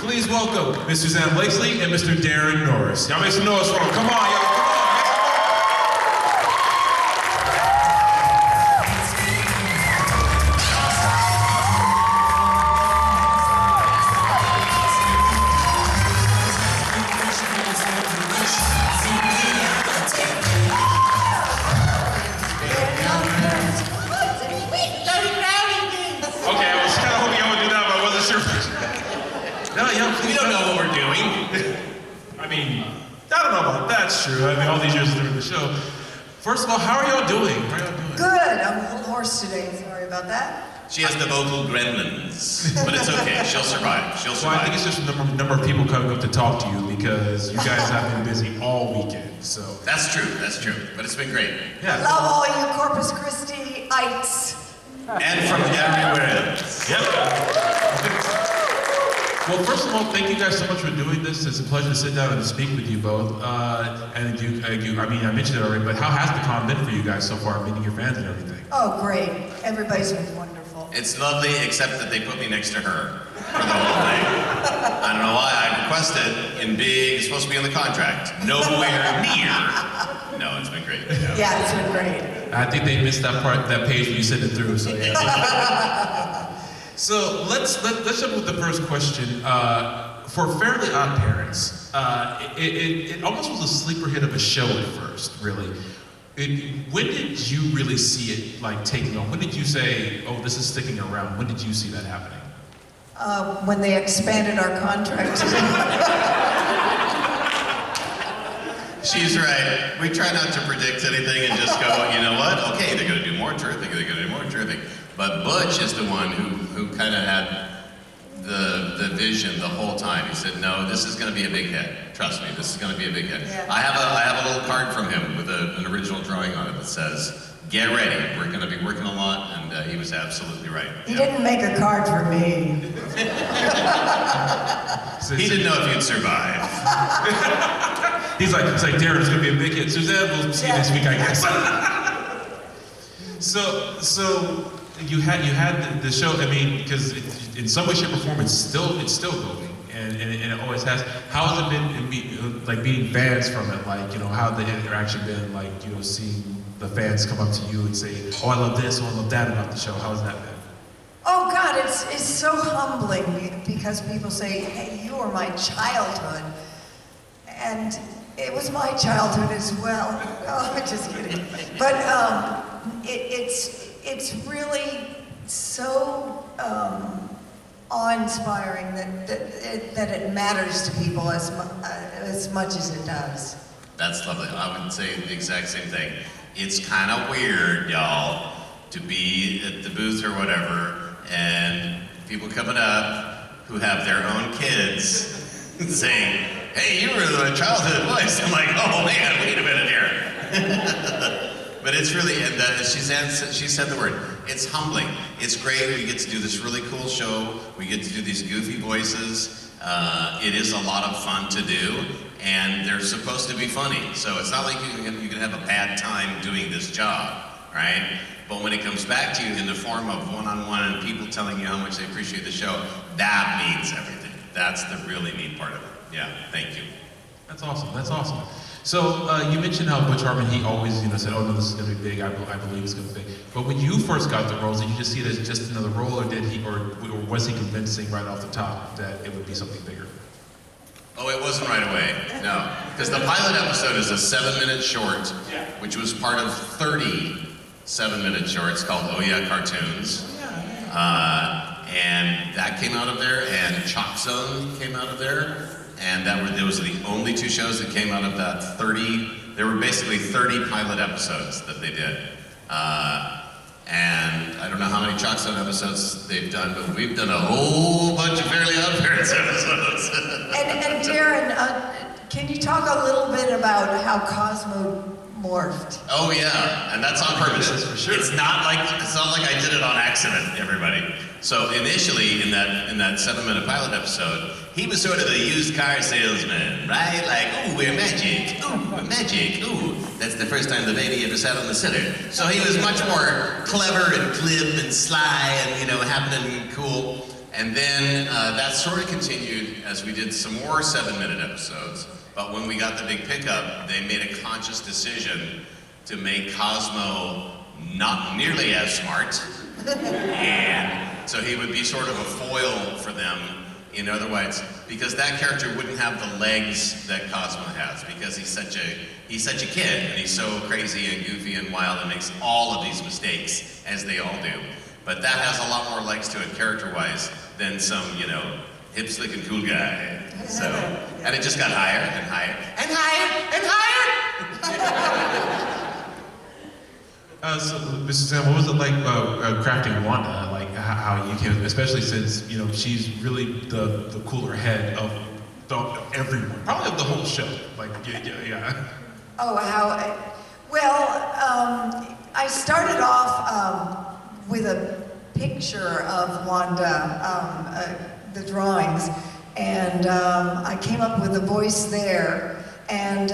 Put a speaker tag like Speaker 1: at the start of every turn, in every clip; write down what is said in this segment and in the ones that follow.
Speaker 1: Please welcome Miss Susanne Blakeslee and Mr. Daran Norris. Y'all make some noise for them. Come on, y'all. Come on.
Speaker 2: We don't know what we're doing.
Speaker 1: I mean, I don't know about that's true. I mean, all these years during the show. First of all, how are y'all doing? How are y'all doing?
Speaker 3: Good. I'm a little hoarse today. Sorry about that.
Speaker 2: She has the vocal gremlins, but it's okay. She'll survive. She'll survive.
Speaker 1: Well, I think it's just the number of people coming up to talk to you because you guys have been busy all weekend. So
Speaker 2: that's true. That's true. But it's been great.
Speaker 3: Yeah. Love all you Corpus Christi-ites.
Speaker 2: And from everywhere else.
Speaker 1: Yep. Well, first of all, thank you guys so much for doing this. It's a pleasure to sit down and speak with you both. I mean, I mentioned it already, but how has the con been for you guys so far, meeting your fans and everything?
Speaker 3: Oh, great. Everybody's been wonderful.
Speaker 2: It's lovely, except that they put me next to her for the whole thing. I don't know why. I requested in big, it's supposed to be in the contract. Nowhere near. No, it's been great.
Speaker 3: Yeah, it's been great.
Speaker 1: I think they missed that part, that page when you sent it through, so yeah. So let's jump with the first question. For Fairly OddParents, it almost was a sleeper hit of a show at first, really. When did you really see it like taking on? When did you say, oh, this is sticking around? When did you see that happening?
Speaker 3: When they expanded our contract.
Speaker 2: She's right. We try not to predict anything and just go, you know what? Okay, they're going to do more terrific. They're going to do more terrific. But Butch is the one who kind of had the vision the whole time. He said, no, this is going to be a big hit. Trust me, this is going to be a big hit. Yeah. I have a little card from him with an original drawing on it that says, get ready, we're going to be working a lot, and he was absolutely right.
Speaker 3: He didn't make a card for me.
Speaker 2: He didn't know if you'd survive.
Speaker 1: He's like, Darren's going to be a big hit. Susanne, we'll see you next week, I guess. So you had the show. I mean, because in some way, shape, or form, it's still going, and it always has. How has it been, like meeting fans from it? Like, you know, how the interaction been? Like, you know, seeing the fans come up to you and say, "Oh, I love this," "Oh, I love that" about the show. How has that been?
Speaker 3: Oh God, it's so humbling because people say, "Hey, you are my childhood," and it was my childhood as well. Oh, I'm just kidding. But it's really so awe-inspiring that it matters to people as much as it does.
Speaker 2: That's lovely. I would say the exact same thing. It's kind of weird, y'all, to be at the booth or whatever, and people coming up who have their own kids saying, "Hey, you were the childhood voice." I'm like, "Oh man, wait a minute here." But it's really, and she said the word, it's humbling. It's great, we get to do this really cool show, we get to do these goofy voices. It is a lot of fun to do, and they're supposed to be funny. So it's not like you can have a bad time doing this job, right? But when it comes back to you in the form of one-on-one and people telling you how much they appreciate the show, that means everything. That's the really neat part of it. Yeah, thank you.
Speaker 1: That's awesome, that's awesome. So you mentioned how Butch Hartman, he always said, oh no, this is going to be big, I believe it's going to be big. But when you first got the roles, did you just see it as just another role, or or was he convincing right off the top that it would be something bigger?
Speaker 2: Oh, it wasn't right away, no. Because the pilot episode is a 7-minute short, which was part of 30 7-minute shorts called Oh Yeah Cartoons. And that came out of there, and Chalk Zone came out of there. And those are the only 2 shows that came out of that 30. There were basically 30 pilot episodes that they did. And I don't know how many Chalk Zone episodes they've done, but we've done a whole bunch of Fairly OddParents episodes.
Speaker 3: and Daran, can you talk a little bit about how Cosmo morphed?
Speaker 2: Oh yeah, and that's on purpose. For sure. It's not like I did it on accident, everybody. So initially, in that 7-minute pilot episode, he was sort of a used car salesman, right? Like, ooh, we're magic. Ooh, we're magic. Ooh, that's the first time the baby ever sat on the center. So he was much more clever and glib and sly and, happening and cool. And then that sort of continued as we did some more 7-minute episodes. But when we got the big pickup, they made a conscious decision to make Cosmo not nearly as smart. And so he would be sort of a foil for them. In other words, because that character wouldn't have the legs that Cosmo has, because he's such a kid, and he's so crazy and goofy and wild and makes all of these mistakes, as they all do. But that has a lot more legs to it character-wise than some, hip, slick, and cool guy. So, and it just got higher and higher and higher and higher.
Speaker 1: So, Mrs. Susanne, what was it like crafting Wanda? Like how you came, especially since she's really the cooler head of everyone, probably of the whole show. Like, yeah.
Speaker 3: Oh, I started off with a picture of Wanda, the drawings, and I came up with a voice there, and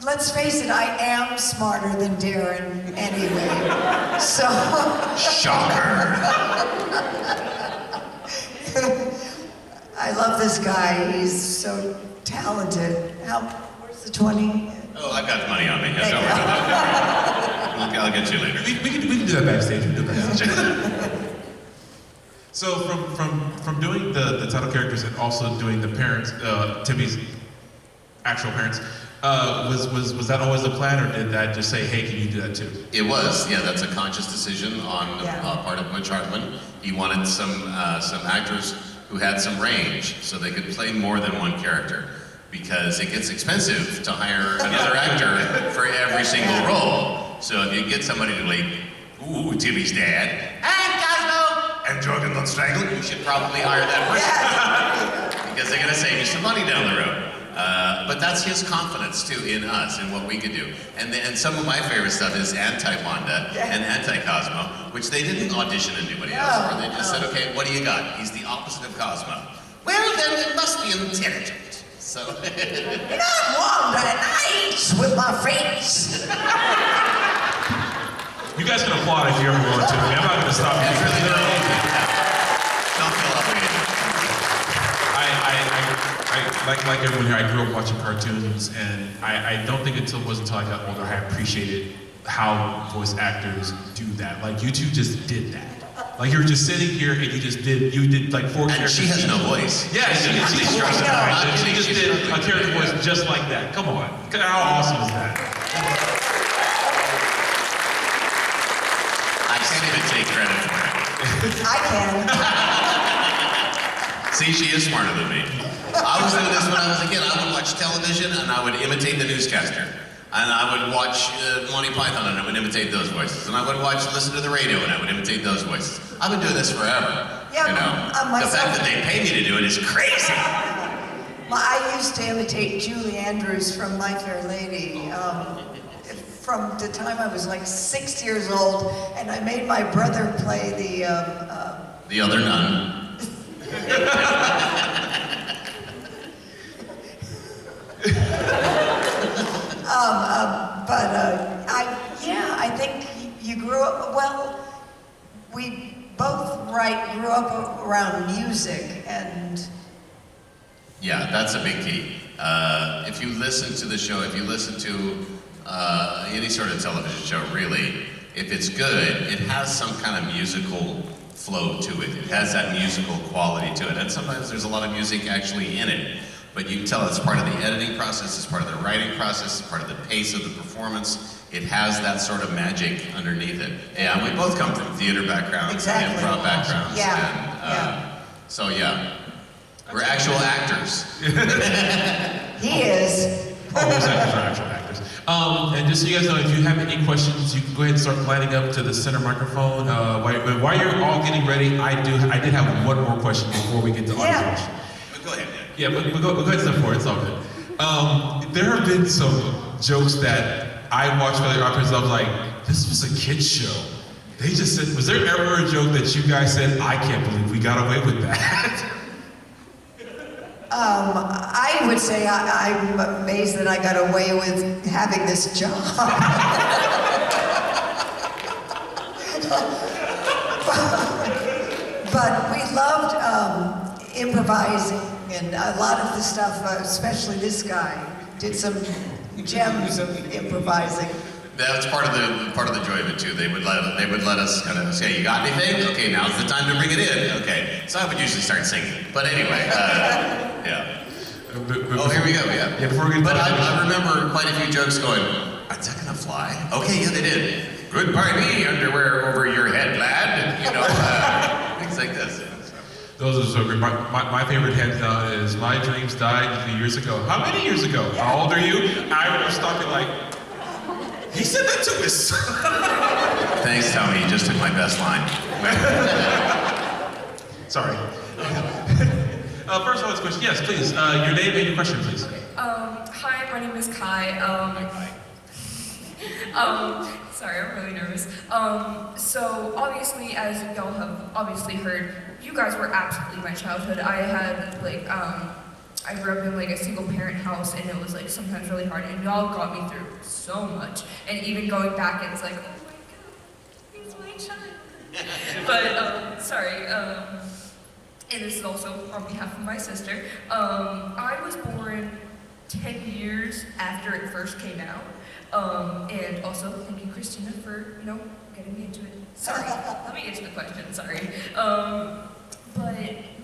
Speaker 3: let's face it, I am smarter than Daran anyway, so...
Speaker 2: Shocker!
Speaker 3: I love this guy, he's so talented. Where's the 20?
Speaker 2: Oh, I've got money on me. Don't worry about that. I'll get you later.
Speaker 1: We can do that backstage. We can do that backstage. So from doing the title characters and also doing the parents, Timmy's actual parents, was that always the plan, or did that just say, hey, can you do that too?
Speaker 2: It was, yeah. That's a conscious decision on the part of Butch Hartman. He wanted some actors who had some range, so they could play more than one character, because it gets expensive to hire another actor for every single role. So if you get somebody to like, ooh, Timmy's dad, and Cosmo, and Jordan got strangled, you should probably hire that person, because they're going to save you some money down the road. But that's his confidence too in us and what we could do. And some of my favorite stuff is anti-Wanda and anti-Cosmo, which they didn't audition anybody else for. They just said, okay, what do you got? He's the opposite of Cosmo. Well, then it must be intelligent. So.
Speaker 3: Not Wanda, and I eat with my face.
Speaker 1: You guys can applaud if you ever want to. I'm not going to stop you.
Speaker 2: It's really don't feel obligated.
Speaker 1: Like everyone here, I grew up watching cartoons, and I don't think it wasn't until I got older I appreciated how voice actors do that. Like, you two just did that. Like, you were just sitting here and you did like 4 characters.
Speaker 2: And she has no voice.
Speaker 1: Yeah, she's stressed out. And she just did a character voice just like that. Come on. How awesome is that?
Speaker 2: I can't even take credit for it.
Speaker 3: I can.
Speaker 2: See, she is smarter than me. I was doing this when I was a kid. I would watch television and I would imitate the newscaster. And I would watch Monty Python and I would imitate those voices. And I would listen to the radio and I would imitate those voices. I've been doing this forever.
Speaker 3: Yeah,
Speaker 2: the fact that they pay me to do it is crazy.
Speaker 3: I used to imitate Julie Andrews from My Fair Lady. From the time I was like 6 years old, and I made my brother play
Speaker 2: the other nun.
Speaker 3: I think you grew up, well, we both grew up around music, and...
Speaker 2: Yeah, that's a big key. If you listen to the show, if you listen to any sort of television show, really, if it's good, it has some kind of musical flow to it. It has that musical quality to it. And sometimes there's a lot of music actually in it. But you can tell it's part of the editing process, it's part of the writing process, it's part of the pace of the performance. It has that sort of magic underneath it. Yeah, we both come from theater backgrounds, and improv backgrounds. So yeah, we're actual actors.
Speaker 3: He is.
Speaker 1: All those actors are actual actors. And just so you guys know, if you have any questions, you can go ahead and start lining up to the center microphone. While you're all getting ready, I did have one more question before we get to audience questions.
Speaker 2: But go ahead, Dan.
Speaker 1: Yeah, but we'll go ahead and step forward, it's all good. There have been some jokes that I watched Fairly OddParents and I was like, this was a kid's show. They just said, was there ever a joke that you guys said, I can't believe we got away with that?
Speaker 3: I would say I'm amazed that I got away with having this job. But we loved improvising, and a lot of the stuff, especially this guy, did some gems of improvising.
Speaker 2: That's part of the joy of it too. They would let us kind of say, "You got anything? Okay, now's the time to bring it in." Okay, so I would usually start singing. But anyway, yeah. Oh, here we go. Yeah.
Speaker 1: Before we
Speaker 2: but I remember quite a few jokes going. Is that gonna fly? Okay, yeah, they did. Good party, underwear over your head, lad. You know, things like this.
Speaker 1: Those are so great. My favorite head is "My dreams died a few years ago." How many years ago? How old are you? I remember stopping like. He said that to us.
Speaker 2: Thanks, Tony. You just took my best line.
Speaker 1: Sorry. First of all, this question. Yes, please. Your name and your question, please.
Speaker 4: Okay. Hi, my name is Kai. Sorry, I'm really nervous. So obviously, as y'all have obviously heard, you guys were absolutely my childhood. I had like, I grew up in like a single parent house, and it was like sometimes really hard, and y'all got me through so much. And even going back, it's like, oh my god, he's my child. But sorry. And this is also on behalf of my sister. I was born 10 years after it first came out. And also, thank you, Christina, for, getting me into it. Sorry, let me get to the question, sorry.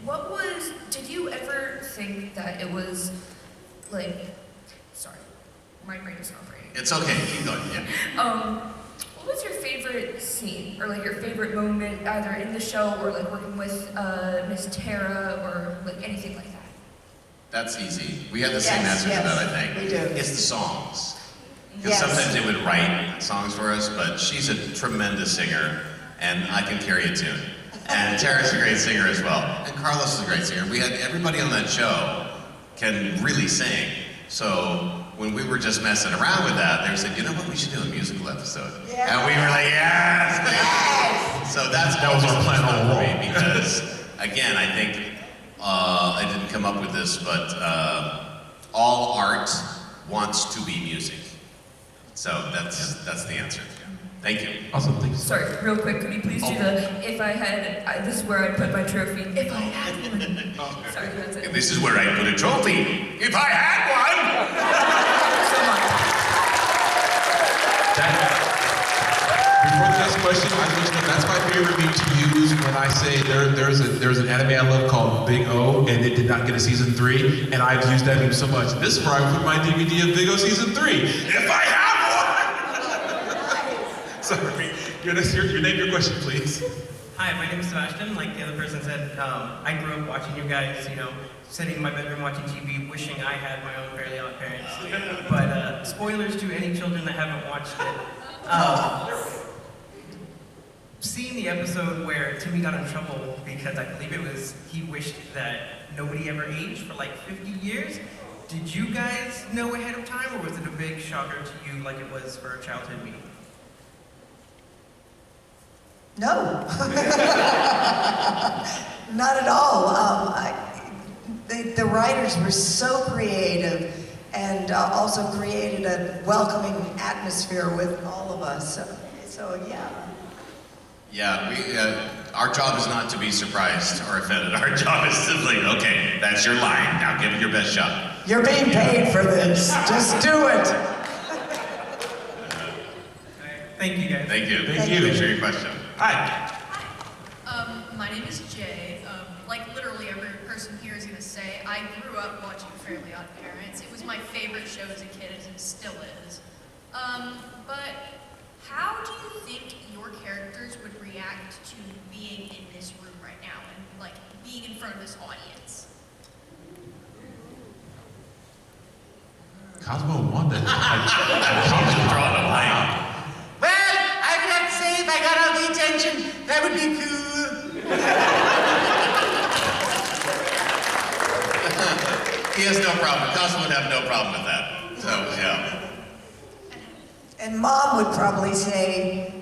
Speaker 4: But did you ever think that it was, sorry, my brain is not operating.
Speaker 2: It's okay, keep going, yeah.
Speaker 4: What was your favorite scene, or your favorite moment, either in the show or working with Miss Tara, or anything like that?
Speaker 2: That's easy. We have the same answer to that, I think.
Speaker 3: We do.
Speaker 2: It's the songs. Because
Speaker 3: Yes.
Speaker 2: sometimes they would write songs for us, but she's a tremendous singer, and I can carry a tune. And Tara's a great singer as well. And Carlos is a great singer. We had everybody on that show can really sing. So when we were just messing around with that, they said, you know what, we should do a musical episode.
Speaker 3: Yeah.
Speaker 2: And we were like, yes!
Speaker 3: Yes!
Speaker 2: So that was our plan all along. Because, again, I think, I didn't come up with this, but all art wants to be music. So that's the answer. Thank you.
Speaker 1: Awesome, thanks.
Speaker 4: Sorry, real quick, could you please do if I had, this is where I'd put my trophy, if I had one. Sorry, that's it.
Speaker 2: This is where I put a trophy, if I had one!
Speaker 1: Before the next question, I just know that's my favorite meme to use when I say there's an anime I love called Big O, and it did not get a season 3, and I've used that meme so much. This is where I put my DVD of Big O season 3. If I have one! Sorry. Your name, your question, please.
Speaker 5: Hi, my name is Sebastian. Like the other person said, I grew up watching you guys, sitting in my bedroom watching TV, wishing I had my own Fairly OddParents. But spoilers to any children that haven't watched it. Seeing the episode where Timmy got in trouble because I believe it was he wished that nobody ever aged for 50 years, did you guys know ahead of time, or was it a big shocker to you like it was for childhood me?
Speaker 3: No. Not at all. The writers were so creative and also created a welcoming atmosphere with all of us. So yeah.
Speaker 2: Yeah, our job is not to be surprised or offended. Our job is simply, okay, that's your line. Now give it your best shot.
Speaker 3: You're being paid for this. Just do it.
Speaker 5: Thank you, guys.
Speaker 2: Thank you.
Speaker 1: Thank you.
Speaker 2: Thanks for your question.
Speaker 1: Hi.
Speaker 6: My name is Jay. Like literally every person here is going to say, I grew up watching Fairly OddParents. It was my favorite show as a kid, and it still is. But how do you think your characters would react to being in this room right now and being in front of this audience?
Speaker 1: Cosmo and Wanda.
Speaker 2: She's drawing a line.
Speaker 7: Well, I would have to say if I got all the attention, that would be cool.
Speaker 2: He has no problem. Cosmo would have no problem with that. So, yeah.
Speaker 3: And Mom would probably say,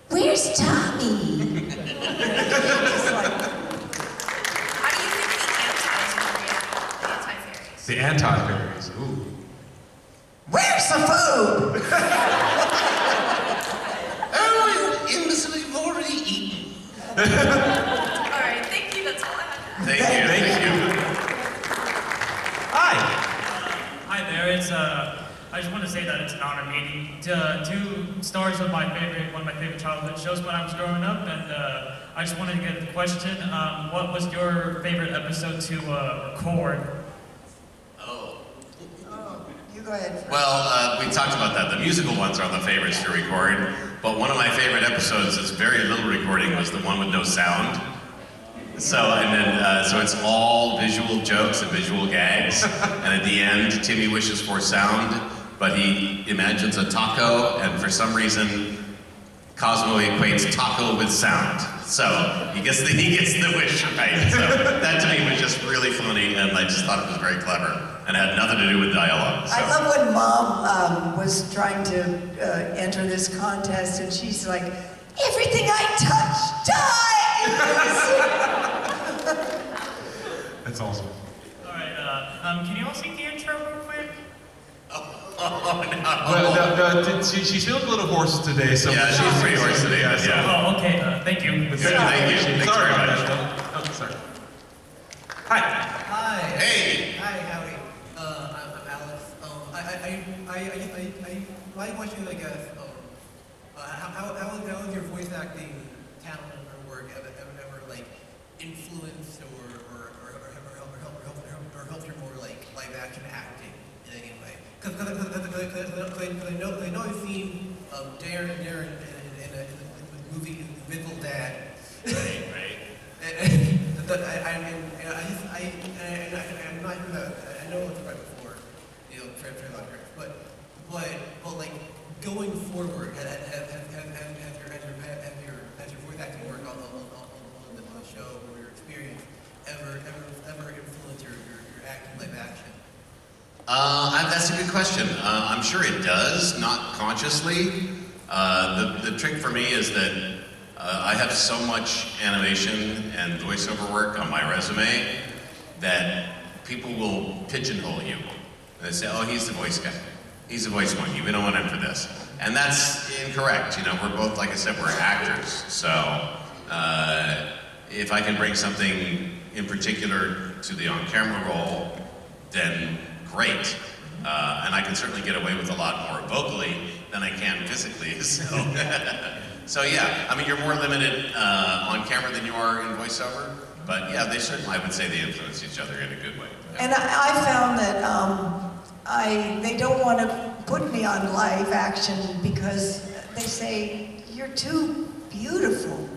Speaker 3: "Where's Tommy?"
Speaker 6: How do you think the antis would react? The anti-fairies?
Speaker 1: The anti-fairies. Ooh.
Speaker 3: "Where's the food?"
Speaker 2: Oh, you imbecile, you've already eaten.
Speaker 6: All right,
Speaker 2: Thank you. Thank you.
Speaker 1: Hi.
Speaker 8: Hi there. I just want to say that it's an honor meeting two stars of one of my favorite childhood shows when I was growing up, and I just wanted to get a question. What was your favorite episode to record?
Speaker 3: You go ahead first.
Speaker 2: Well, we talked about that. The musical ones are the favorites to record, but one of my favorite episodes is very little recording was the one with no sound. So it's all visual jokes and visual gags, and at the end, Timmy wishes for sound, but he imagines a taco, and for some reason, Cosmo equates taco with sound. So he gets the wish right. So that to me was just really funny, and I just thought it was very clever, and had nothing to do with dialogue. So.
Speaker 3: I love when Mom was trying to enter this contest, and she's like, "Everything I touch dies."
Speaker 1: That's awesome.
Speaker 8: All right. Can you all sing the intro real quick?
Speaker 2: Oh, no.
Speaker 1: Well, she's feeling a little hoarse today, so
Speaker 2: Yeah, she's pretty hoarse today,
Speaker 1: Yeah, so-
Speaker 2: yeah.
Speaker 8: Oh, okay. Thank you.
Speaker 2: Thank you. Thanks
Speaker 1: Sorry
Speaker 2: very
Speaker 1: about
Speaker 2: much.
Speaker 1: that. Oh, sorry. Hi.
Speaker 9: Hi.
Speaker 2: Hey.
Speaker 9: Hi, howdy. I'm Alex. My question, I guess, how has your voice acting talent or work ever like influenced or helped your more like live action acting in any way? Because I know I've seen Daran in the movie Invisible Dad.
Speaker 2: Right.
Speaker 9: I'm not sure that I know it's right before, Fairly OddParents, but like going forward, has your voice acting work on the show or your experience ever influenced your acting live action?
Speaker 2: That's a good question. I'm sure it does, not consciously. The trick for me is that I have so much animation and voiceover work on my resume that people will pigeonhole you. They say, "Oh, he's the voice guy. He's the voice one. We don't want him for this." And that's incorrect. We're both, like I said, we're actors. So if I can bring something in particular to the on-camera role, then great. And I can certainly get away with a lot more vocally than I can physically. So yeah, I mean, you're more limited on camera than you are in voiceover. But yeah, they certainly, I would say they influence each other in a good way.
Speaker 3: And I found that they don't want to put me on live action because they say, "You're too beautiful."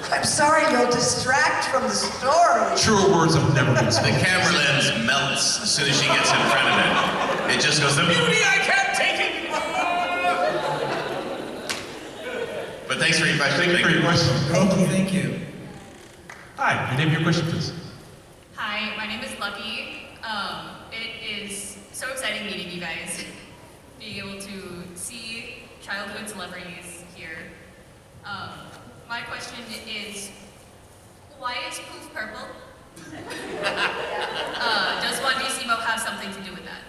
Speaker 3: I'm sorry, you'll distract from the story.
Speaker 1: Truer words have never been
Speaker 2: The
Speaker 1: spoken.
Speaker 2: camera lens melts as soon as she gets in front of it. It just goes, "The beauty, I can't take it!" But thanks for your question.
Speaker 1: Thank you for your question.
Speaker 9: Thank you.
Speaker 1: Hi, your name and your question, please.
Speaker 6: Hi, my name is Lucky. It is so exciting meeting you guys. Being able to see childhood celebrities here. My question is, why is Poof purple? Does Wanda and Mrs have something to do with that?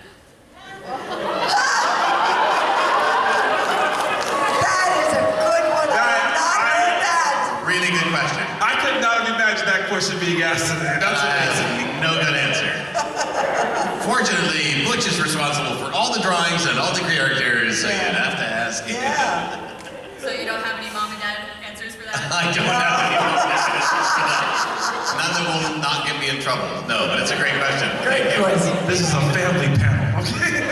Speaker 3: That is a good one. I have not heard that.
Speaker 2: Really good question.
Speaker 1: I could not have imagined that question being asked today. That's amazing.
Speaker 2: No good answer. Fortunately, Butch is responsible for all the drawings and all the characters, so you'd have to ask him.
Speaker 3: Yeah.
Speaker 6: So you don't have any mom and dad answers for that?
Speaker 2: I don't have any answers for that. None that will not get me in trouble. No, but it's a great question.
Speaker 3: Great
Speaker 2: Thank you.
Speaker 3: choice.
Speaker 1: This is a family panel, okay?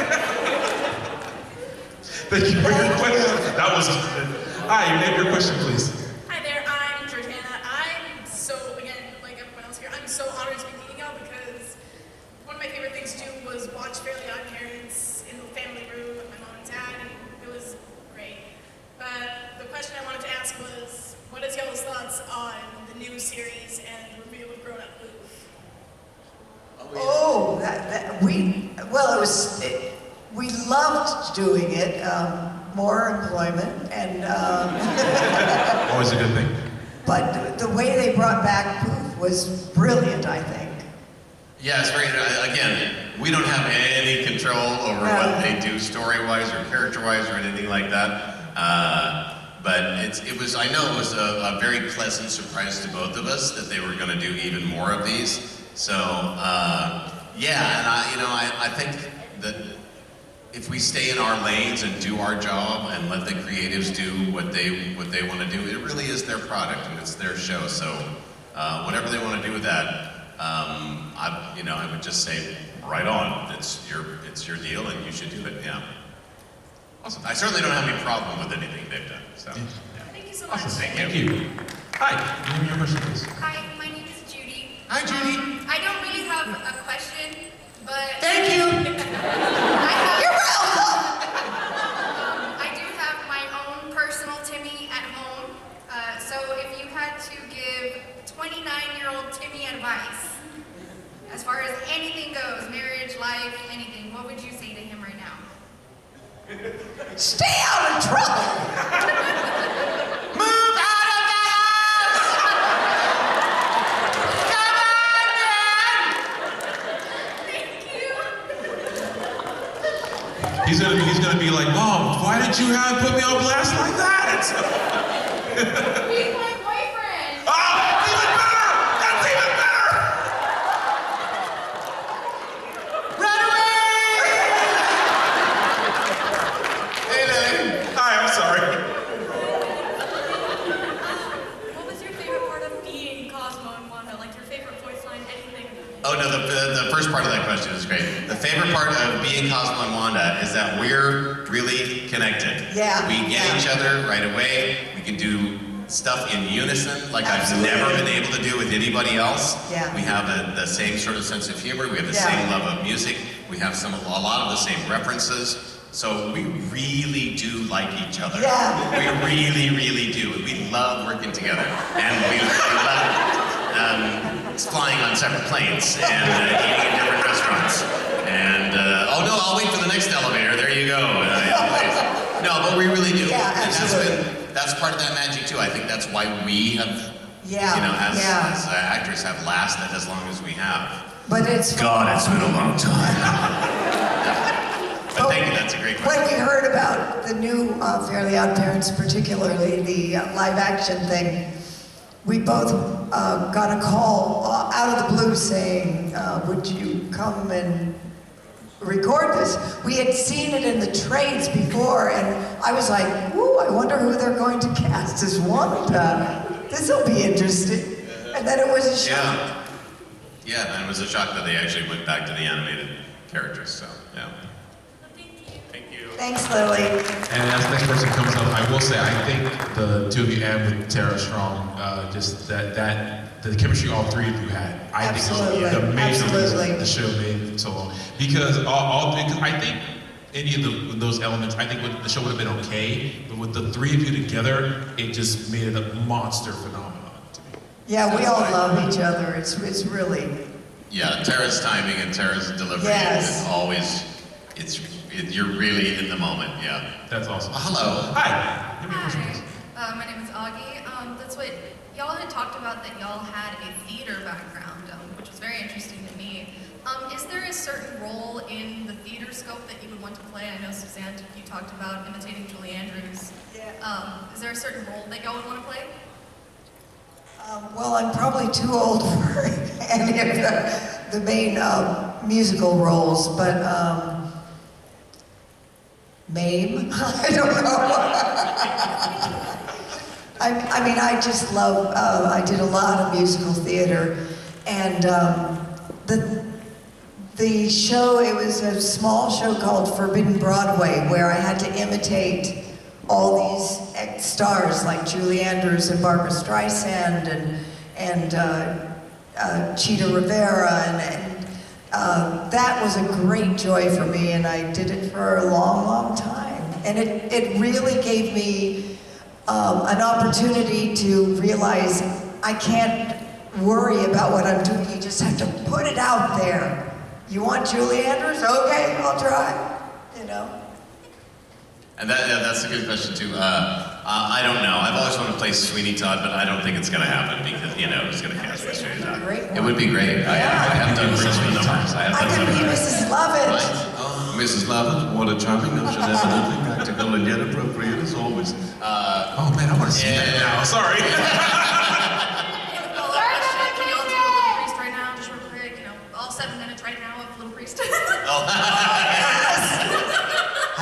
Speaker 1: Thank you for your question. That was good. Hi, your name and your question, please.
Speaker 10: Hi there, I'm Georgiana. I'm so, again, like everyone else here, I'm so honored to be meeting y'all because one of my favorite things to do was watch Fairly OddParents in the family room with my mom and dad, and it was great. But the question I wanted to ask was, what is y'all's thoughts on the new series and the reveal of Grown Up Booth?
Speaker 3: Oh, we loved doing it. More employment and.
Speaker 1: Always a good thing.
Speaker 3: But the way they brought back Poof was brilliant, I think.
Speaker 2: Yeah, it's very, again, we don't have any control over what they do story-wise or character-wise or anything like that. But I know it was a very pleasant surprise to both of us that they were going to do even more of these. So, yeah, and I think that if we stay in our lanes and do our job and let the creatives do what they want to do, it really is their product and it's their show. So, whatever they want to do with that, I would just say, right on. It's your deal and you should do it. Yeah. Awesome. I certainly don't have any problem with anything they've done. So.
Speaker 6: Thank you so much.
Speaker 1: Awesome. Thank you. Hi. Name your question, please.
Speaker 6: Hi, my name is Judy.
Speaker 7: Hi, Judy.
Speaker 6: I don't really have a question, but
Speaker 7: Thank you.
Speaker 3: You're welcome.
Speaker 6: I do have my own personal Timmy at home. So if you had to give 29-year-old Timmy advice, as far as anything goes, marriage, life, anything, what would you say to him right now?
Speaker 3: Stay out of trouble.
Speaker 7: Move out of the house! Come on, man!
Speaker 1: He's gonna be like, Mom, why did you put me on blast like that?
Speaker 6: He's my boyfriend!
Speaker 1: Oh, that's even better! That's even better!
Speaker 7: Run away!
Speaker 2: Hey, Lily.
Speaker 1: Hi, I'm sorry.
Speaker 10: What was your favorite part of being Cosmo and Wanda? Like your favorite voice line, anything?
Speaker 2: Oh no, the first part of that question is great. The favorite part of being Cosmo and Wanda is that we're really connected.
Speaker 3: Yeah,
Speaker 2: We get
Speaker 3: yeah.
Speaker 2: each other right away. We can do stuff in unison like
Speaker 3: Absolutely.
Speaker 2: I've never been able to do with anybody else.
Speaker 3: Yeah.
Speaker 2: We have the same sort of sense of humor. We have the
Speaker 3: Yeah.
Speaker 2: same love of music. We have a lot of the same references. So we really do like each other.
Speaker 3: Yeah.
Speaker 2: We really, really do. We love working together. And we love flying on separate planes and eating in different restaurants. And, oh no, I'll wait for the next elevator. There you go. No, but we really do.
Speaker 3: Yeah,
Speaker 2: and
Speaker 3: absolutely.
Speaker 2: that's part of that magic too. I think that's why we have,
Speaker 3: Yeah,
Speaker 2: as actors have lasted as long as we have.
Speaker 3: But it's
Speaker 2: God, it's been a long time. But thank you, that's a great question.
Speaker 3: when we heard about the new Fairly OddParents, particularly the live action thing, we both got a call out of the blue saying, would you come and record this? We had seen it in the trades before, and I was like, ooh, I wonder who they're going to cast as Wanda. This will be interesting. And then it was a shock.
Speaker 2: Yeah, and it was a shock that they actually went back to the animated characters, so, yeah. Thank you.
Speaker 3: Thanks, Lily.
Speaker 1: And as the next person comes up, I will say I think the two of you and with Tara Strong, just that the chemistry all three of you had, I
Speaker 3: Absolutely.
Speaker 1: think was the major
Speaker 3: Absolutely.
Speaker 1: reason the show made it so long. Because because I think any of those elements, I think the show would have been okay, but with the three of you together, it just made it a monster phenomenon to me.
Speaker 3: Yeah, we all love each other. It's really,
Speaker 2: Yeah, Tara's timing and Tara's delivery
Speaker 3: Yes.
Speaker 2: is always, you're really in the moment, yeah.
Speaker 1: That's awesome.
Speaker 2: Hello.
Speaker 1: Hi. Give me a question, please.
Speaker 4: Hi, my name is Augie. That's what y'all had talked about, that y'all had a theater background, which was very interesting to me. Is there a certain role in the theater scope that you would want to play? I know Susanne, you talked about imitating Julie Andrews. Is there a certain role that y'all would want to play?
Speaker 3: well, I'm probably too old for any of the main musical roles, but Mame? I don't know. I mean, I just love, I did a lot of musical theater, and the show, it was a small show called Forbidden Broadway, where I had to imitate all these stars like Julie Andrews and Barbara Streisand and Cheetah Rivera, and that was a great joy for me, and I did it for a long, long time. And it really gave me an opportunity to realize I can't worry about what I'm doing. You just have to put it out there. You want Julie Andrews? Okay, I'll try. You know.
Speaker 2: And that's a good question too. I don't know. I've always wanted to play Sweeney Todd, but I don't think it's going to happen because, who's going to cast me Sweeney Todd?
Speaker 3: Great
Speaker 2: It would be great. I have done Christmas numbers. I have
Speaker 3: I
Speaker 2: done
Speaker 3: could
Speaker 2: some
Speaker 3: be
Speaker 2: of that.
Speaker 3: Mrs. Lovett.
Speaker 2: Right. Mrs. Lovett, what a charming notion, evidently practical and yet appropriate as always.
Speaker 1: Oh man, I want to see that now. Sorry.
Speaker 6: Can you all do a Little Priest right now, just real quick? All 7 minutes right now of Little Priest.
Speaker 2: I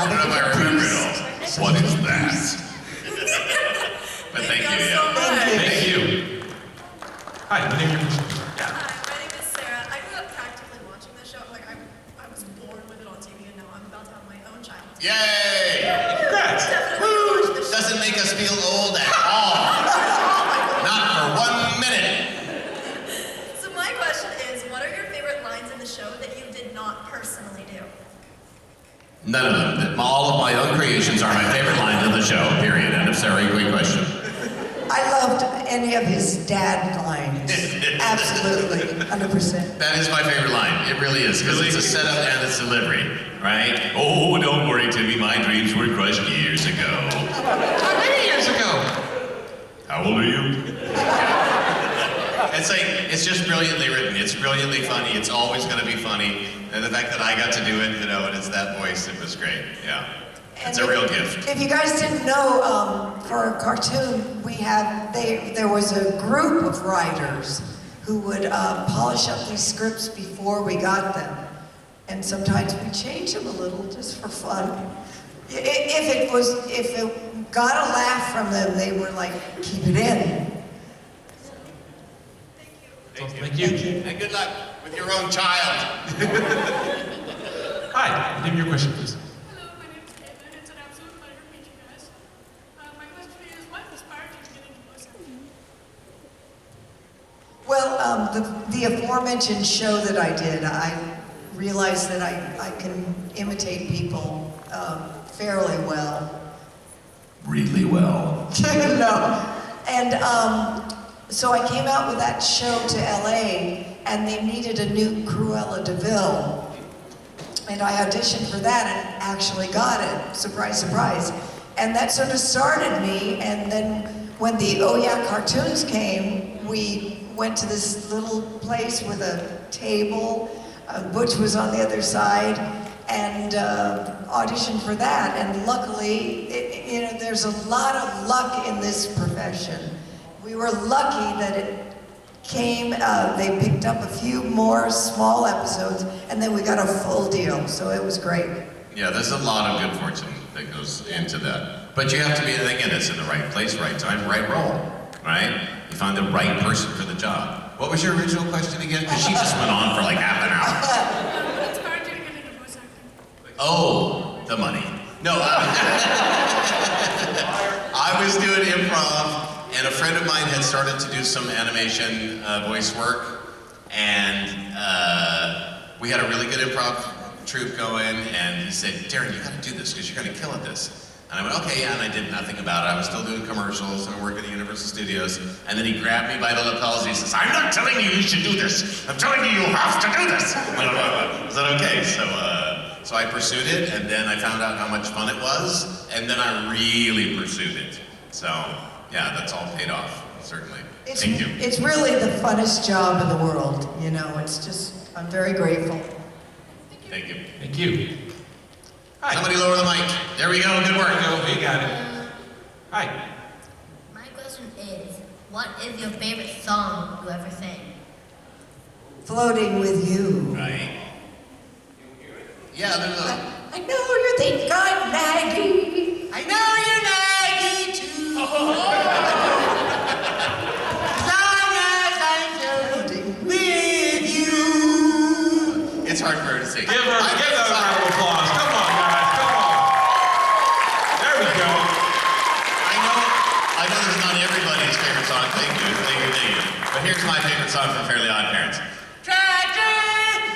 Speaker 2: don't know if I remember it all. What is that? But thank you,
Speaker 6: so
Speaker 2: yeah.
Speaker 6: much.
Speaker 1: Thank you. Hi, my name is
Speaker 10: Hi, my name is Sarah. I grew up practically watching the show. Like, I was born with it on TV, and now I'm about to have my own child.
Speaker 2: Yay!
Speaker 1: Congrats.
Speaker 10: Definitely watch the show.
Speaker 2: Doesn't make us feel old at all. Not for 1 minute.
Speaker 10: So my question is, what are your favorite lines in the show that you did not personally do?
Speaker 2: None of them. All of my own creations are my favorite lines of the show, period. End of story. Great question.
Speaker 3: I loved any of his dad lines. Absolutely, 100%.
Speaker 2: That is my favorite line. It really is, because it's a setup and its delivery, right? Oh, don't worry, Timmy. My dreams were crushed years ago.
Speaker 1: How many years ago?
Speaker 2: How old are you? It's like, it's just brilliantly written. It's brilliantly funny. It's always going to be funny. And the fact that I got to do it, and it's that voice, it was great. Yeah. It's a real gift.
Speaker 3: If you guys didn't know, for a cartoon, there was a group of writers who would polish up these scripts before we got them. And sometimes we change them a little just for fun. If it got a laugh from them, they were like, keep it in.
Speaker 1: Thank you.
Speaker 2: And good luck with your own child.
Speaker 1: Hi, name your question, please.
Speaker 10: Hello, my name is Caitlin. It's an absolute pleasure meeting you guys. My question is, what inspired you to get into voice acting?
Speaker 3: Well, the aforementioned show that I did, I realized that I can imitate people fairly well.
Speaker 2: Really well.
Speaker 3: No. And so I came out with that show to LA, and they needed a new Cruella de Vil. And I auditioned for that and actually got it. Surprise, surprise. And that sort of started me. And then when the Oh Yeah cartoons came, we went to this little place with a table. Butch was on the other side, and auditioned for that. And luckily, there's a lot of luck in this profession. We were lucky that it came, they picked up a few more small episodes, and then we got a full deal, so it was great.
Speaker 2: Yeah, there's a lot of good fortune that goes into that. But you have to be, again, it's in the right place, right time, right role, right? You find the right person for the job. What was your original question again? Because she just went on for like half an hour.
Speaker 10: What inspired you to get into voice acting?
Speaker 2: Oh, the money. No, I was doing improv, and a friend of mine had started to do some animation voice work, and we had a really good improv troupe going, and he said, Daran, you gotta do this, because you're gonna kill at this. And I went, okay, yeah, and I did nothing about it. I was still doing commercials, and I worked at Universal Studios, and then he grabbed me by the lapels, and he says, I'm not telling you should do this, I'm telling you have to do this. I said, okay, so I pursued it, and then I found out how much fun it was, and then I really pursued it. So, yeah, that's all paid off, certainly. Thank you.
Speaker 3: It's really the funnest job in the world, it's just, I'm very grateful.
Speaker 2: Thank you.
Speaker 1: Thank you. Hi.
Speaker 2: Somebody lower the mic. There we go, good work.
Speaker 1: You got it. Hi.
Speaker 11: My question is, what is your favorite song you ever sang?
Speaker 3: Floating with you.
Speaker 2: Right. Yeah, there's a...
Speaker 3: I know you think I'm naggy.
Speaker 7: I know you're naggy too. As long as I'm floating with you.
Speaker 2: It's hard for her to sing.
Speaker 1: Give her a round of applause. Come on, guys. Come on. There we go.
Speaker 2: I know this is not everybody's favorite song. Thank you. But here's my favorite song from Fairly OddParents.
Speaker 7: Tractor,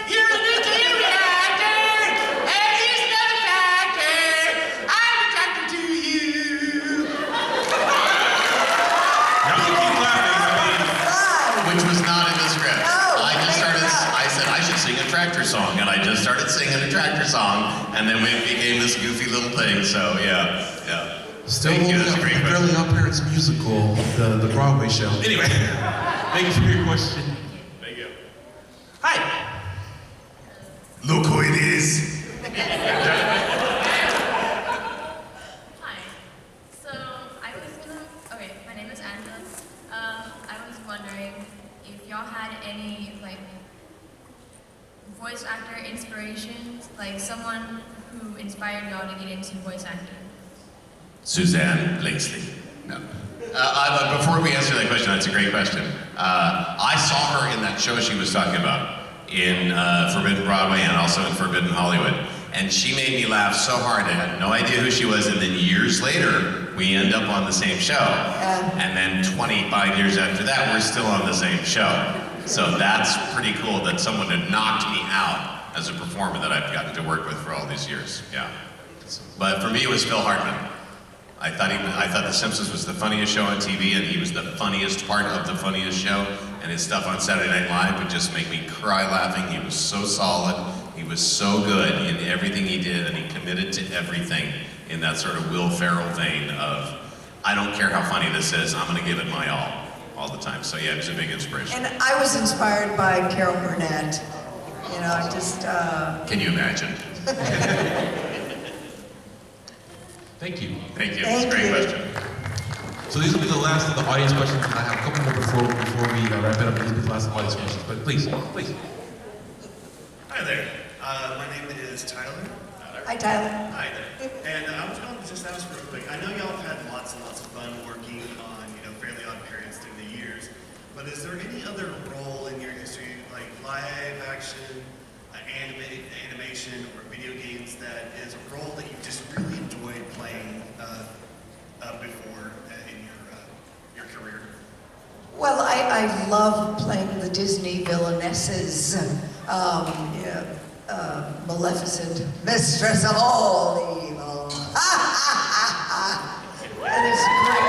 Speaker 7: you're a nuclear reactor, and he's not a tractor. I'm attracted to you.
Speaker 1: Now you keep laughing.
Speaker 2: Which was not in the script.
Speaker 3: No,
Speaker 2: I said I should sing a tractor song, and I just started singing a tractor song, and then it became this goofy little thing, so yeah.
Speaker 1: Still
Speaker 2: Thank you,
Speaker 1: holding
Speaker 2: that's a
Speaker 1: up
Speaker 2: great
Speaker 1: the Fairly OddParents musical, the Broadway show. Anyway, thank you for your question.
Speaker 2: Thank you.
Speaker 1: Hi.
Speaker 2: Look who it is.
Speaker 12: Hi. So okay, my name is Angela. I was wondering if y'all had any like voice actor inspirations, like someone who inspired y'all to get into voice acting.
Speaker 2: Susanne Blakeslee. No. Before we answer that question, that's a great question. I saw her in that show she was talking about in Forbidden Broadway and also in Forbidden Hollywood. And she made me laugh so hard. I had no idea who she was. And then years later, we end up on the same show. And then 25 years after that, we're still on the same show. So that's pretty cool that someone had knocked me out as a performer that I've gotten to work with for all these years. Yeah. But for me, it was Phil Hartman. I thought The Simpsons was the funniest show on TV, and he was the funniest part of the funniest show. And his stuff on Saturday Night Live would just make me cry laughing. He was so solid. He was so good in everything he did, and he committed to everything in that sort of Will Ferrell vein of, I don't care how funny this is, I'm going to give it my all the time. So yeah, it was a big inspiration.
Speaker 3: And I was inspired by Carol Burnett. You know, I just...
Speaker 2: Can you imagine?
Speaker 1: Thank you.
Speaker 2: Thank you. It's a great question.
Speaker 1: So these will be the last of the audience questions, and I have a couple more before we wrap it up. These will be the last audience questions, but please.
Speaker 13: Hi there. My name is Tyler.
Speaker 3: Hi, Tyler.
Speaker 13: Hi there. And I was going to just ask real quick. I know y'all have had lots and lots of fun working on, Fairly OddParents through the years, but is there any other role in your history, like live action, animation, or video games that is a role that you just really enjoyed playing before in your career?
Speaker 3: Well, I love playing the Disney villainesses. Maleficent, mistress of all evil. That is great.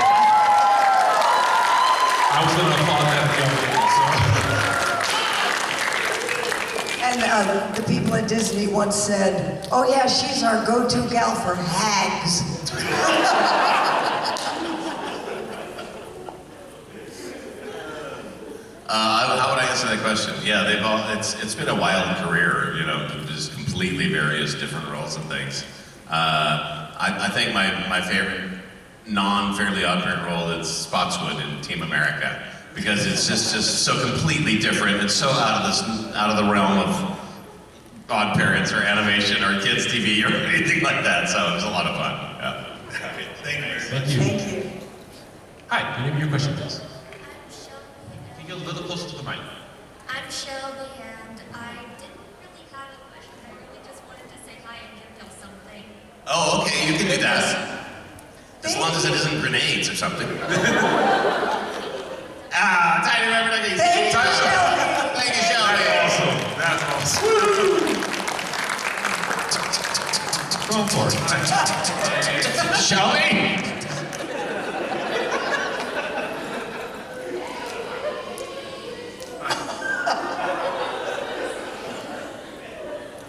Speaker 1: I was going to applaud that.
Speaker 3: And the people at Disney once said, oh yeah, she's our go-to gal for hags.
Speaker 2: How would I answer that question? Yeah, it's been a wild career, just completely various different roles and things. I think my favorite non-Fairly OddParent role is Spotswood in Team America, because it's just so completely different. It's so out of the realm of Odd Parents or animation or kids TV or anything like that. So it was a lot of fun. Yeah.
Speaker 13: Thank you very much.
Speaker 1: Thank you.
Speaker 3: Thank you.
Speaker 1: Hi, can you name your question, please? Can you get a little closer to the mic?
Speaker 11: I'm Shelby, and I didn't really have a question. I really just wanted to say hi and give y'all something.
Speaker 2: Oh, okay, you can do that. As long as it isn't grenades or something. Tiny remember that.
Speaker 3: Thank you, Shelby.
Speaker 2: Thank you, Shelby.
Speaker 1: That's awesome. Go for it.
Speaker 2: Shelby?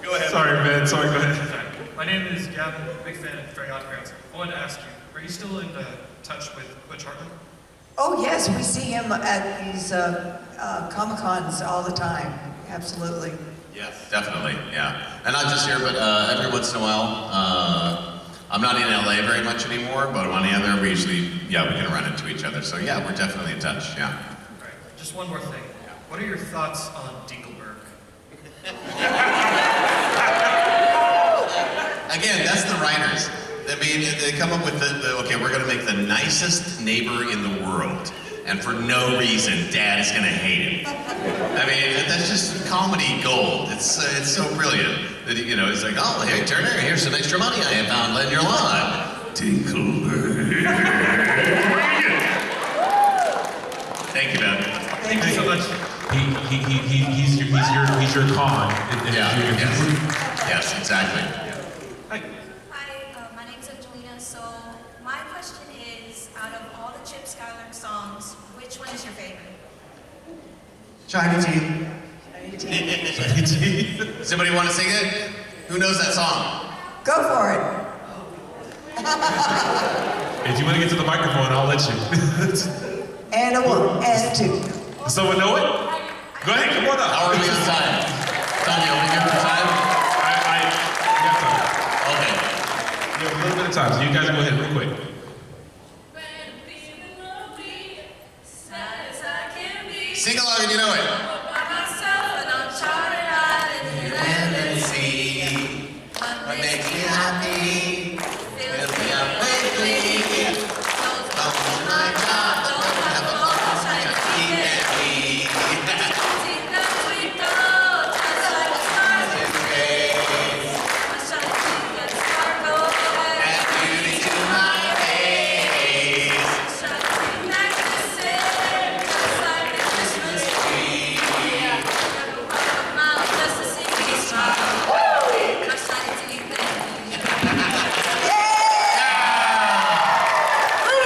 Speaker 13: Go ahead.
Speaker 1: Sorry, man. Sorry, go ahead.
Speaker 8: My name is Gavin, big fan of Fairly OddParents. I wanted to ask you, are you still in touch with Butch Hartman?
Speaker 3: Oh yes, we see him at these Comic Cons all the time. Absolutely.
Speaker 2: Yes, definitely, yeah. And not just here, but every once in a while. I'm not in LA very much anymore, but on the other, we can run into each other. So yeah, we're definitely in touch, yeah.
Speaker 8: All right, just one more thing. What are your thoughts on Dinkelberg?
Speaker 2: Again, that's the writers. I mean, they come up with okay, we're gonna make the nicest neighbor in the world, and for no reason, Dad is gonna hate him. I mean, that's just comedy gold. It's so brilliant that it's like, oh, hey Turner, here's some extra money I have found in your lawn. Dinkelberg. Thank you, man.
Speaker 8: Thank you so much.
Speaker 1: He's your con.
Speaker 2: Yes, exactly.
Speaker 12: Hi, my name's Angelina. So my question is, out of all the Chip Skylark songs, which one is your favorite?
Speaker 2: Shiny Teeth. Does anybody want to sing it? Who knows that song?
Speaker 3: Go for it.
Speaker 1: If you want to get to the microphone, I'll let you.
Speaker 3: And a one, and a two.
Speaker 1: Does someone know it? Go ahead, come on up.
Speaker 2: How are we on time? Tanya, are we good for time?
Speaker 1: You have time. time, so you guys go ahead real quick.
Speaker 2: Sing along if you know it. Land and sea, what makes me happy, fills me up lately. Come to my job, don't have a boss, I just eat and eat. Add beauty to my face. Christmas tree.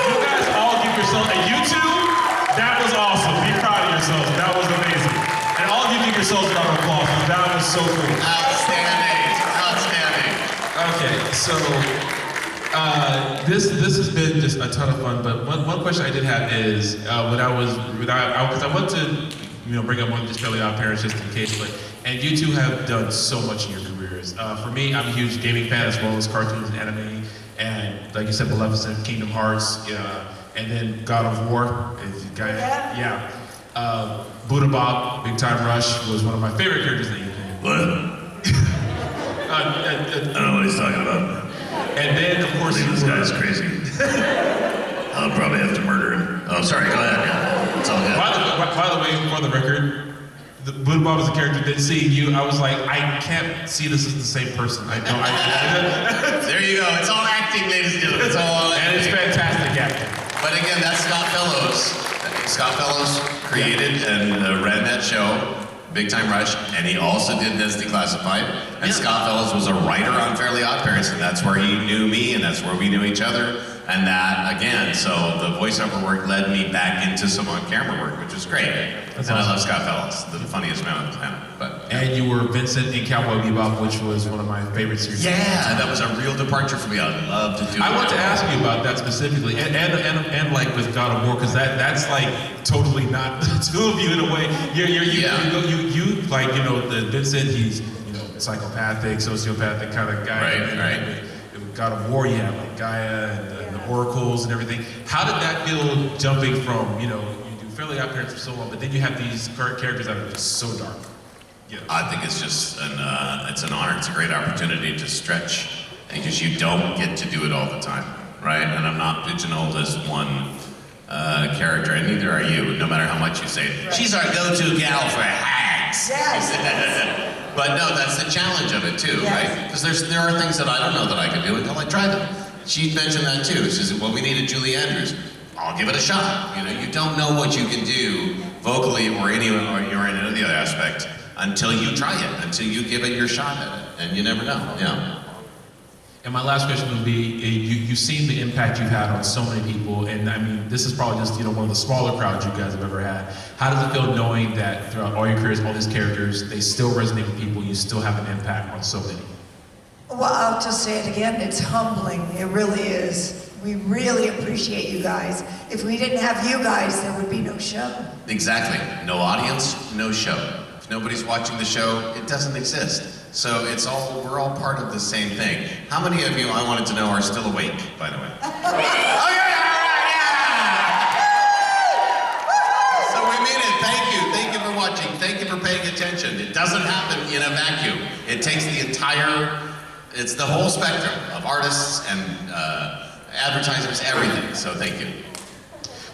Speaker 1: You guys all give yourselves, and you two, that was awesome. Be proud of yourselves. That was amazing. And all of you give yourselves a round of applause. That was so cool.
Speaker 2: Outstanding. Outstanding.
Speaker 1: Okay, so this has been just a ton of fun. But one question I did have is because I want to bring up one of just Fairly OddParents just in case. And you two have done so much in your careers. For me, I'm a huge gaming fan as well as cartoons and anime. And like you said, Maleficent, Kingdom Hearts, and then God of War. Buddha Bob, Big Time Rush was one of my favorite characters that you played.
Speaker 14: What? I don't know what he's talking about.
Speaker 1: And then, of course,
Speaker 14: This guy's crazy. I'll probably have to murder him. Oh, sorry, go ahead. Yeah. It's all good.
Speaker 1: By the way, for the record, the Buddha Bob was a character. Then seeing you, I was like, I can't see this as the same person. I know.
Speaker 2: There you go. It's all acting, ladies and gentlemen. It's all acting.
Speaker 1: And it's fantastic acting.
Speaker 2: But again, that's Scott Fellows. Scott Fellows created and ran that show, Big Time Rush, and he also did This Declassified. And Scott Fellows was a writer on Fairly OddParents, and that's where he knew me, and that's where we knew each other. And that, again, so the voiceover work led me back into some on-camera work, which is great.
Speaker 1: That's
Speaker 2: and
Speaker 1: awesome.
Speaker 2: I love Scott Fellows, the funniest man on the planet.
Speaker 1: And you were Vincent in Cowboy Bebop, which was one of my favorite series.
Speaker 2: Yeah, that was a real departure for me. I'd love to do
Speaker 1: I want to ask you about that specifically, and like with God of War, because that's like totally not the two of you in a way. You like the Vincent, he's psychopathic, sociopathic kind of guy.
Speaker 2: Right.
Speaker 1: With God of War, you have like Gaia and the oracles and everything. How did that feel jumping from you do Fairly OddParents for so long, but then you have these characters that are just so dark? Yeah.
Speaker 2: I think it's just it's an honor. It's a great opportunity to stretch because you don't get to do it all the time, right? And I'm not pigeonholed as one character, and neither are you, no matter how much you say, she's our go-to gal for hags.
Speaker 3: Yes.
Speaker 2: But no, that's the challenge of it too, right? Because there are things that I don't know that I can do until I try them. She mentioned that too. She said, well, we needed Julie Andrews. I'll give it a shot. You don't know what you can do vocally or in any other aspect until you try it, until you give it your shot at it, and you never know. Yeah.
Speaker 1: And my last question would be, you've seen the impact you've had on so many people, and I mean, this is probably just one of the smaller crowds you guys have ever had. How does it feel knowing that throughout all your careers, all these characters, they still resonate with people, you still have an impact on so many?
Speaker 3: Well, I'll just say it again, it's humbling, it really is. We really appreciate you guys. If we didn't have you guys, there would be no show.
Speaker 2: Exactly. No audience, no show. If nobody's watching the show, it doesn't exist. So we're all part of the same thing. How many of you, I wanted to know, are still awake, by the way? Oh yeah! So we mean it. Thank you. Thank you for watching. Thank you for paying attention. It doesn't happen in a vacuum. It takes it's the whole spectrum of artists and advertisers, everything. So thank you.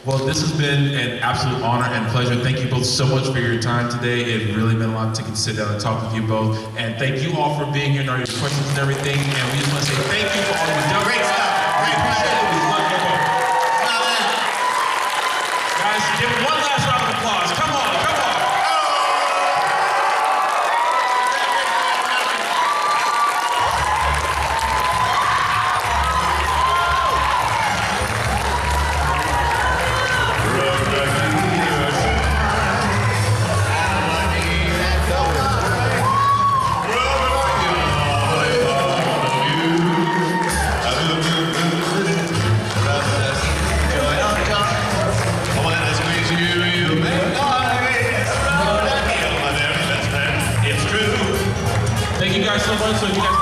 Speaker 1: Well, this has been an absolute honor and pleasure. Thank you both so much for your time today. It really meant a lot to sit down and talk with you both. And thank you all for being here and all your questions and everything. And we just want to say thank you for all you've done.
Speaker 2: Great stuff. Great pleasure.
Speaker 1: We love you both. Guys, give one last round of applause. Come on, come on. Thank you guys so much. So you guys